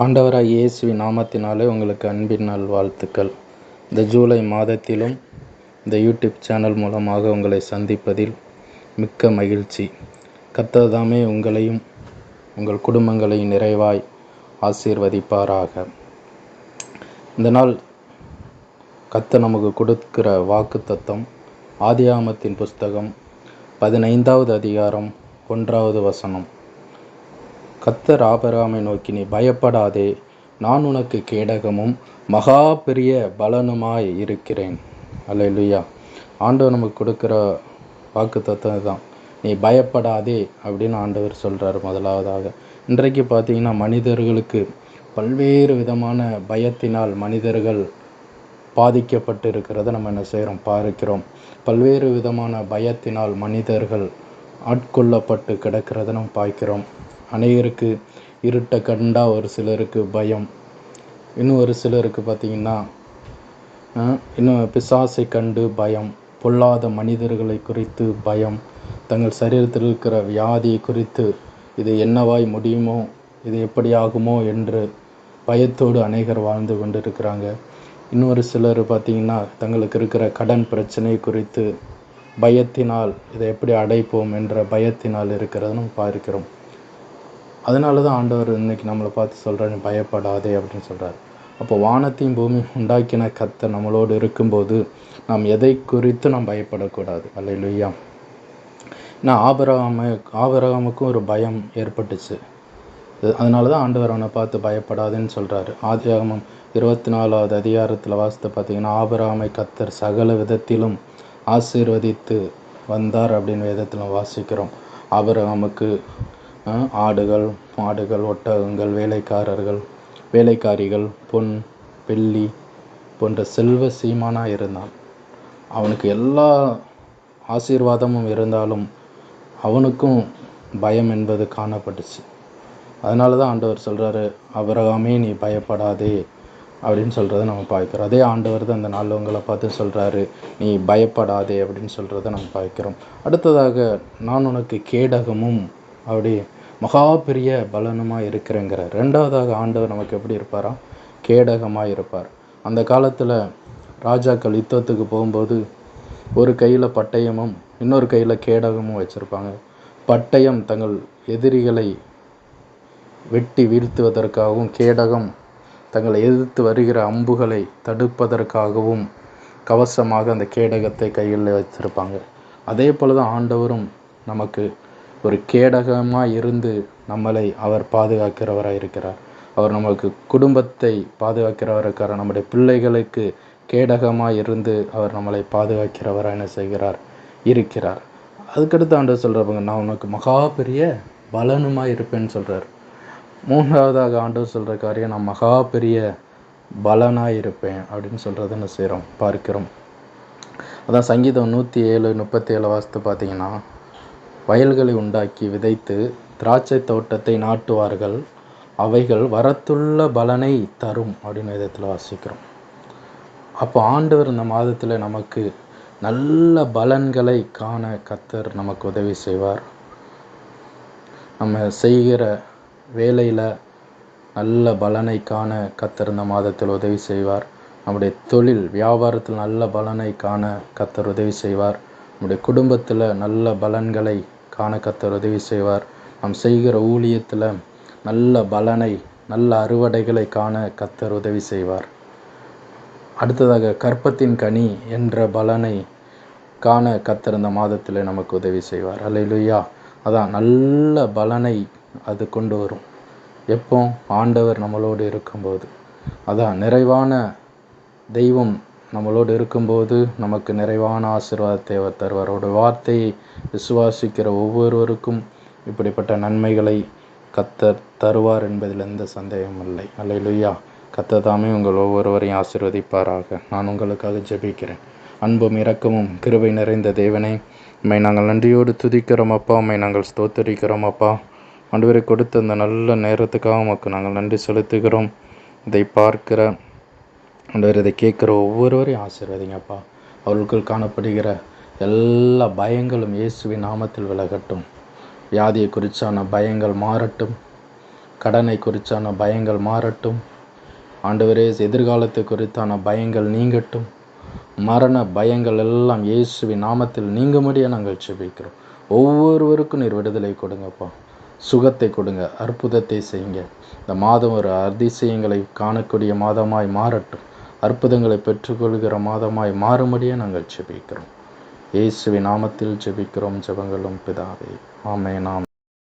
ஆண்டவராகிய இயேசுவின் நாமத்தினாலே உங்களுக்கு அன்பின் நல்வாழ்த்துக்கள். இந்த ஜூலை மாதத்திலும் இந்த யூடியூப் சேனல் மூலமாக உங்களை சந்திப்பதில் மிக்க மகிழ்ச்சி. கர்த்தர் தாமே உங்களையும் உங்கள் குடும்பங்களையும் நிறைவாய் ஆசீர்வதிப்பாராக. இந்த நாள் கர்த்தர் நமக்கு கொடுக்கிற வாக்குத்தத்தம் ஆதியாகமத்தின் புஸ்தகம் 15வது அதிகாரம் 1வது வசனம். கர்த்தர் ஆபிரகாமை நோக்கி, நீ பயப்படாதே, நான் உனக்கு கேடகமும் மகா பெரிய பலனுமாய் இருக்கிறேன். அல்லேலூயா. ஆண்டவர் நமக்கு கொடுக்குற வாக்குத்தத்தம் தான், நீ பயப்படாதே அப்படின்னு ஆண்டவர் சொல்கிறார். முதலாவதாக இன்றைக்கு பார்த்தீங்கன்னா மனிதர்களுக்கு பல்வேறு விதமான பயத்தினால் மனிதர்கள் பாதிக்கப்பட்டு இருக்கிறத நம்ம என்ன செய்கிறோம், பார்க்கிறோம். பல்வேறு விதமான பயத்தினால் மனிதர்கள் ஆட்கொள்ளப்பட்டு கிடக்கிறத நம்ம பார்க்கிறோம். அநேகருக்கு இருட்டை கண்டா ஒரு சிலருக்கு பயம், இன்னும் ஒரு சிலருக்கு பார்த்திங்கன்னா இன்னும் பிசாசை கண்டு பயம், பொல்லாத மனிதர்களை குறித்து பயம், தங்கள் சரீரத்தில் இருக்கிற வியாதியை குறித்து இது என்னவாய் முடியுமோ, இது எப்படி ஆகுமோ என்று பயத்தோடு அநேகர் வாழ்ந்து கொண்டு இருக்கிறாங்க. இன்னொரு சிலர் பார்த்திங்கன்னா தங்களுக்கு இருக்கிற கடன் பிரச்சனை குறித்து பயத்தினால் இதை எப்படி அடைப்போம் என்ற பயத்தினால் இருக்கிறத நம்ம பார்க்கிறோம். அதனால தான் ஆண்டவர் இன்னைக்கு நம்மளை பார்த்து சொல்கிறார், நீ பயப்படாதே அப்படின்னு சொல்கிறார். அப்போ வானத்தையும் பூமி உண்டாக்கின கர்த்தர் நம்மளோடு இருக்கும்போது நாம் எதை குறித்து நாம் பயப்படக்கூடாது. அல்லேலூயா. நான் ஆபிரகாமுக்கும் ஒரு பயம் ஏற்பட்டுச்சு. அதனால தான் ஆண்டவர் அவனை பார்த்து பயப்படாதுன்னு சொல்கிறாரு. ஆதியாகமம் 24வது அதிகாரத்தில் வாசித்து பார்த்தீங்கன்னா, ஆபிரகாமை கர்த்தர் சகல விதத்திலும் ஆசீர்வதித்து வந்தார் அப்படின்னு வேதத்தில் வாசிக்கிறோம். ஆபிரகாமுக்கு ஆடுகள், மாடுகள், ஒட்டகங்கள், வேலைக்காரிகள், பொன், வெள்ளி போன்ற செல்வ சீமானாக இருந்தான். அவனுக்கு எல்லா ஆசீர்வாதமும் இருந்தாலும் அவனுக்கும் பயம் என்பது காணப்பட்டுச்சு. அதனால தான் ஆண்டவர் சொல்கிறாரு, ஆபிரகாமே நீ பயப்படாதே அப்படின்னு சொல்கிறத நம்ம பார்க்கிறோம். அதே ஆண்டவர் தான் அந்த நாளில் உங்களை பார்த்து சொல்கிறாரு, நீ பயப்படாதே அப்படின்னு சொல்கிறத நம்ம பார்க்கிறோம். அடுத்ததாக, நான் உனக்கு கேடகமும் அப்படி மகா பெரிய பலனுமாக இருக்கிறேங்கிறார். ரெண்டாவதாக ஆண்டவர் நமக்கு எப்படி இருப்பாரா, கேடகமாக இருப்பார். அந்த காலத்தில் ராஜாக்கள் யுத்தத்துக்கு போகும்போது ஒரு கையில் பட்டயமும் இன்னொரு கையில் கேடகமும் வச்சுருப்பாங்க. பட்டயம் தங்கள் எதிரிகளை வெட்டி வீழ்த்துவதற்காகவும், கேடகம் தங்களை எதிர்த்து வருகிற அம்புகளை தடுப்பதற்காகவும் கவசமாக அந்த கேடகத்தை கையில் வச்சுருப்பாங்க. அதே போல தான் ஆண்டவரும் நமக்கு ஒரு கேடகமாக இருந்து நம்மளை அவர் பாதுகாக்கிறவராக இருக்கிறார். அவர் நமக்கு குடும்பத்தை பாதுகாக்கிறவராக இருக்கிறார். நம்முடைய பிள்ளைகளுக்கு கேடகமாக இருந்து அவர் நம்மளை பாதுகாக்கிறவராக என்ன செய்கிறார், இருக்கிறார். அதுக்கடுத்து ஆண்டவர் சொல்கிறாங்க, நான் உனக்கு மகா பெரிய பலனுமாக இருப்பேன்னு சொல்கிறார். மூன்றாவதாக ஆண்டவர் சொல்கிற காரியம், நான் மகா பெரிய பலனாக இருப்பேன் அப்படின்னு சொல்கிறத என்ன செய்கிறோம், பார்க்கிறோம். அதான் சங்கீதம் 107:37 வாசித்து பார்த்தீங்கன்னா, வயல்களை உண்டாக்கி விதைத்து திராட்சை தோட்டத்தை நாட்டுவார்கள், அவைகள் வரத்துள்ள பலனை தரும் அப்படின்னு விதத்தில் வாசிக்கிறோம். அப்போ ஆண்டவர் இந்த மாதத்தில் நமக்கு நல்ல பலன்களை காண கர்த்தர் நமக்கு உதவி செய்வார். நம்ம செய்கிற வேலையில் நல்ல பலனை காண கர்த்தர் இந்த மாதத்தில் உதவி செய்வார். நம்முடைய தொழில் வியாபாரத்தில் நல்ல பலனை காண கர்த்தர் உதவி செய்வார். நம்முடைய குடும்பத்தில் நல்ல பலன்களை காண கர்த்தர் உதவி செய்வார். நாம் செய்கிற ஊழியத்தில் நல்ல பலனை, நல்ல அறுவடைகளை காண கர்த்தர் உதவி செய்வார். அடுத்ததாக, கற்பத்தின் கனி என்ற பலனை காண கர்த்தர் இந்த மாதத்தில் நமக்கு உதவி செய்வார். அல்லேலூயா. அதான் நல்ல பலனை அது கொண்டு வரும். எப்போ, ஆண்டவர் நம்மளோடு இருக்கும்போது. அதான் நிறைவான தெய்வம் நம்மளோடு இருக்கும்போது நமக்கு நிறைவான ஆசீர்வாதத்தை அவர் தருவார். அவருடைய வார்த்தையை விசுவாசிக்கிற ஒவ்வொருவருக்கும் இப்படிப்பட்ட நன்மைகளை கர்த்தர் தருவார் என்பதில் எந்த சந்தேகமும் இல்லை. அல்லேலூயா. கர்த்தர் தாமே உங்கள் ஒவ்வொருவரையும் ஆசீர்வதிப்பாராக. நான் உங்களுக்காக ஜெபிக்கிறேன். அன்பும் இரக்கமும் கிருபை நிறைந்த தேவனே, உம்மை நாங்கள் நன்றியோடு துதிக்கிறோம் அப்பா, உம்மை நாங்கள் ஸ்தோத்தரிக்கிறோம் அப்பா. ஆண்டவரை கொடுத்த அந்த நல்ல நேரத்துக்காக உமக்கு நாங்கள் நன்றி செலுத்துகிறோம். இதை பார்க்கிற ஆண்டவர், இதை கேட்குற ஒவ்வொருவரையும் ஆசீர்வதிங்கப்பா. அவர்களுக்குள் காணப்படுகிற எல்லா பயங்களும் இயேசுவின் நாமத்தில் விலகட்டும். வியாதியை குறித்தான பயங்கள் மாறட்டும். கடனை குறித்தான பயங்கள் மாறட்டும். ஆண்டவரே, எதிர்காலத்தை குறித்தான பயங்கள் நீங்கட்டும். மரண பயங்கள் எல்லாம் இயேசுவின் நாமத்தில் நீங்கும்படியா நாங்கள் ஜெபிக்கிறோம். ஒவ்வொருவருக்கும் நீர் விடுதலை கொடுங்கப்பா, சுகத்தை கொடுங்க, அற்புதத்தை செய்யுங்க. இந்த மாதம் ஒரு அதிசயங்களை காணக்கூடிய மாதமாய் மாறட்டும். அற்புதங்களை பெற்றுக்கொள்கிற மாதமாய் மாறும்படியே நாங்கள் ஜெபிக்கிறோம். இயேசுவின் நாமத்தில் ஜெபிக்கிறோம். ஜெபங்களும் பிதாவே, ஆமென்.